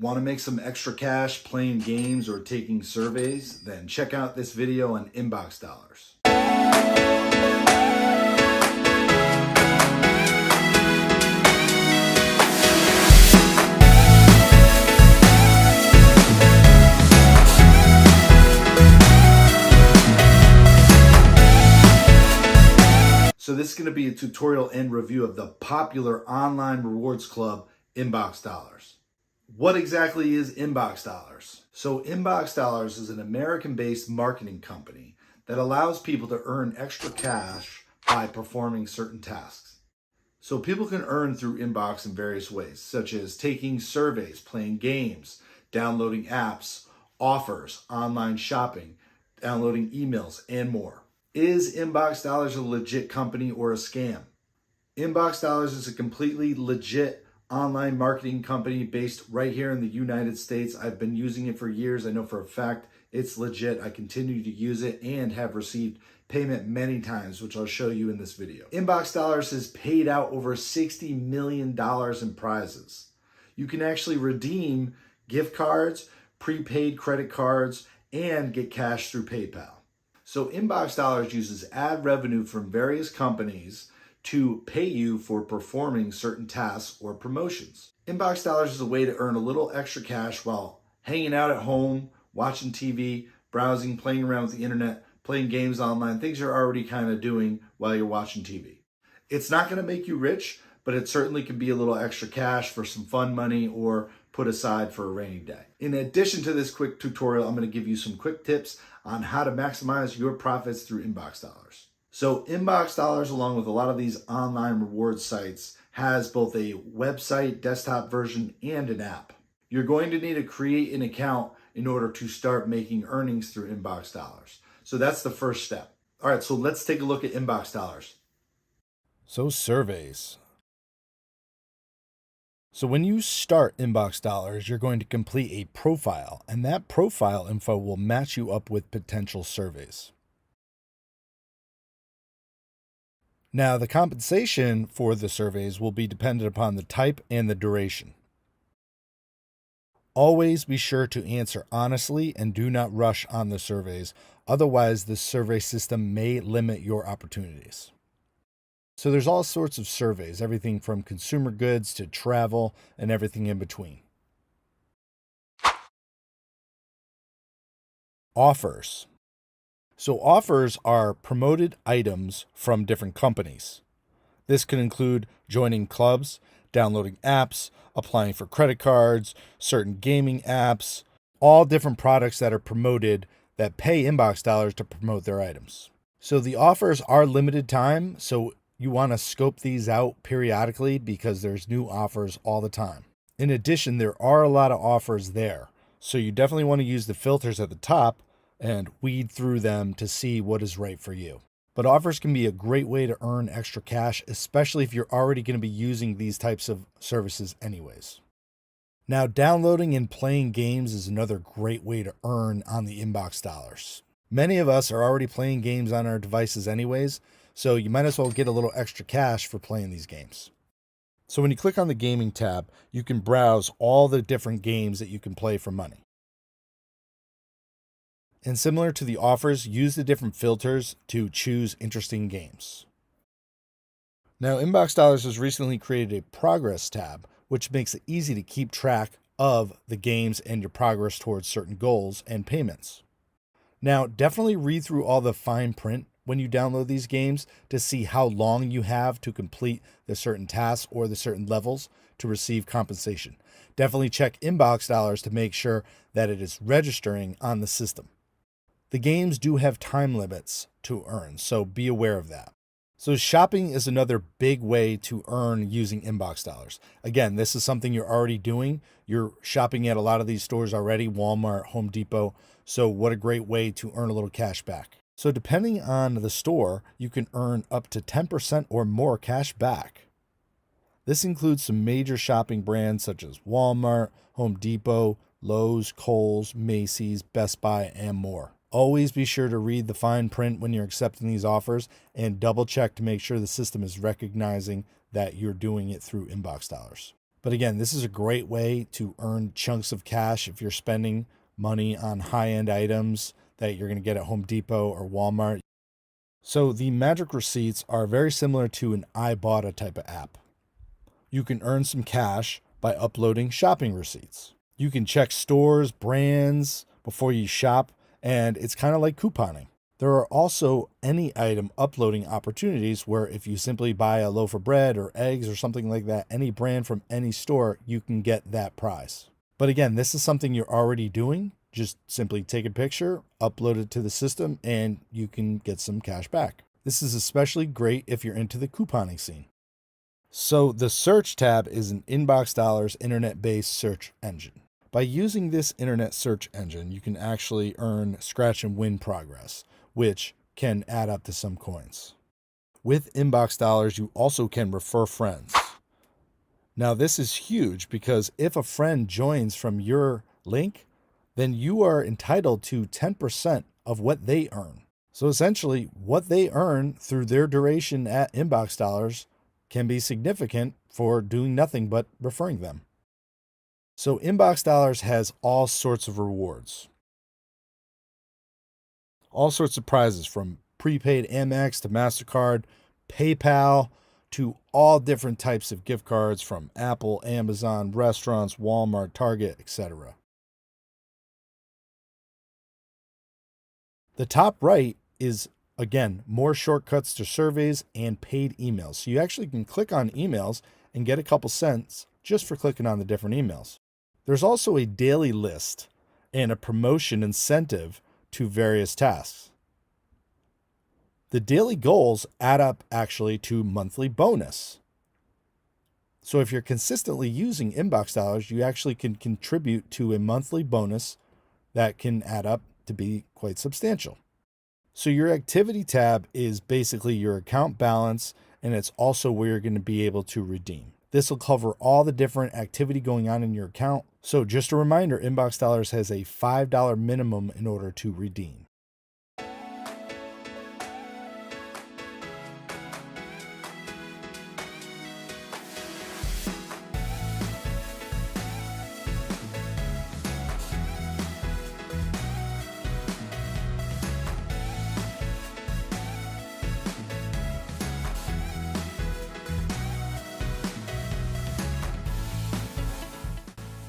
Want to make some extra cash playing games or taking surveys? Then check out this video on InboxDollars. So this is going to be a tutorial and review of the popular online rewards club, InboxDollars. What exactly is InboxDollars? So InboxDollars is an American-based marketing company that allows people to earn extra cash by performing certain tasks. So people can earn through Inbox in various ways, such as taking surveys, playing games, downloading apps, offers, online shopping, downloading emails, and more. Is InboxDollars a legit company or a scam? InboxDollars is a completely legit online marketing company based right here in the United States. I've been using it for years. I know for a fact it's legit. I continue to use it and have received payment many times, which I'll show you in this video. InboxDollars has paid out over $60 million in prizes. You can actually redeem gift cards, prepaid credit cards, and get cash through PayPal. So InboxDollars uses ad revenue from various companies to pay you for performing certain tasks or promotions. InboxDollars is a way to earn a little extra cash while hanging out at home, watching TV, browsing, playing around with the internet, playing games online, things you're already kind of doing while you're watching TV. It's not going to make you rich, but it certainly can be a little extra cash for some fun money or put aside for a rainy day. In addition to this quick tutorial, I'm going to give you some quick tips on how to maximize your profits through InboxDollars. So InboxDollars, along with a lot of these online reward sites, has both a website, desktop version, and an app. You're going to need to create an account in order to start making earnings through InboxDollars. So that's the first step. All right, so let's take a look at InboxDollars. So surveys. So when you start InboxDollars, you're going to complete a profile, and that profile info will match you up with potential surveys. Now, the compensation for the surveys will be dependent upon the type and the duration. Always be sure to answer honestly and do not rush on the surveys. Otherwise, the survey system may limit your opportunities. So there's all sorts of surveys, everything from consumer goods to travel and everything in between. Offers. So offers are promoted items from different companies. This could include joining clubs, downloading apps, applying for credit cards, certain gaming apps, all different products that are promoted that pay InboxDollars to promote their items. So the offers are limited time, so you want to scope these out periodically because there's new offers all the time. In addition, there are a lot of offers there, so you definitely want to use the filters at the top and weed through them to see what is right for you. But offers can be a great way to earn extra cash, especially if you're already going to be using these types of services anyways. Now, downloading and playing games is another great way to earn on the InboxDollars. Many of us are already playing games on our devices anyways, so you might as well get a little extra cash for playing these games. So when you click on the gaming tab, you can browse all the different games that you can play for money. And similar to the offers, use the different filters to choose interesting games. Now, InboxDollars has recently created a progress tab, which makes it easy to keep track of the games and your progress towards certain goals and payments. Now, definitely read through all the fine print when you download these games to see how long you have to complete the certain tasks or the certain levels to receive compensation. Definitely check InboxDollars to make sure that it is registering on the system. The games do have time limits to earn, so be aware of that. So shopping is another big way to earn using InboxDollars. Again, this is something you're already doing. You're shopping at a lot of these stores already, Walmart, Home Depot. So what a great way to earn a little cash back. So depending on the store, you can earn up to 10% or more cash back. This includes some major shopping brands such as Walmart, Home Depot, Lowe's, Kohl's, Macy's, Best Buy, and more. Always be sure to read the fine print when you're accepting these offers and double check to make sure the system is recognizing that you're doing it through InboxDollars. But again, this is a great way to earn chunks of cash if you're spending money on high-end items that you're going to get at Home Depot or Walmart. So the Magic Receipts are very similar to an Ibotta type of app. You can earn some cash by uploading shopping receipts. You can check stores, brands before you shop, and it's kind of like couponing. There are also any item uploading opportunities where if you simply buy a loaf of bread or eggs or something like that, any brand from any store, you can get that prize. But again, this is something you're already doing. Just simply take a picture, upload it to the system, and you can get some cash back. This is especially great if you're into the couponing scene. So the search tab is an InboxDollars internet-based search engine. By using this internet search engine, you can actually earn scratch and win progress, which can add up to some coins. With InboxDollars, you also can refer friends. Now this is huge because if a friend joins from your link, then you are entitled to 10% of what they earn. So essentially, what they earn through their duration at InboxDollars can be significant for doing nothing but referring them. So InboxDollars has all sorts of rewards. All sorts of prizes from prepaid Amex to MasterCard, PayPal, to all different types of gift cards from Apple, Amazon, restaurants, Walmart, Target, etc. The top right is, again, more shortcuts to surveys and paid emails. So you actually can click on emails and get a couple cents just for clicking on the different emails. There's also a daily list and a promotion incentive to various tasks. The daily goals add up actually to monthly bonus. So if you're consistently using InboxDollars, you actually can contribute to a monthly bonus that can add up to be quite substantial. So your activity tab is basically your account balance, and it's also where you're going to be able to redeem. This will cover all the different activity going on in your account. So just a reminder, InboxDollars has a $5 minimum in order to redeem.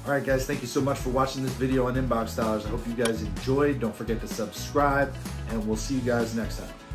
All right, guys, thank you so much for watching this video on InboxDollars. I hope you guys enjoyed. Don't forget to subscribe, and we'll see you guys next time.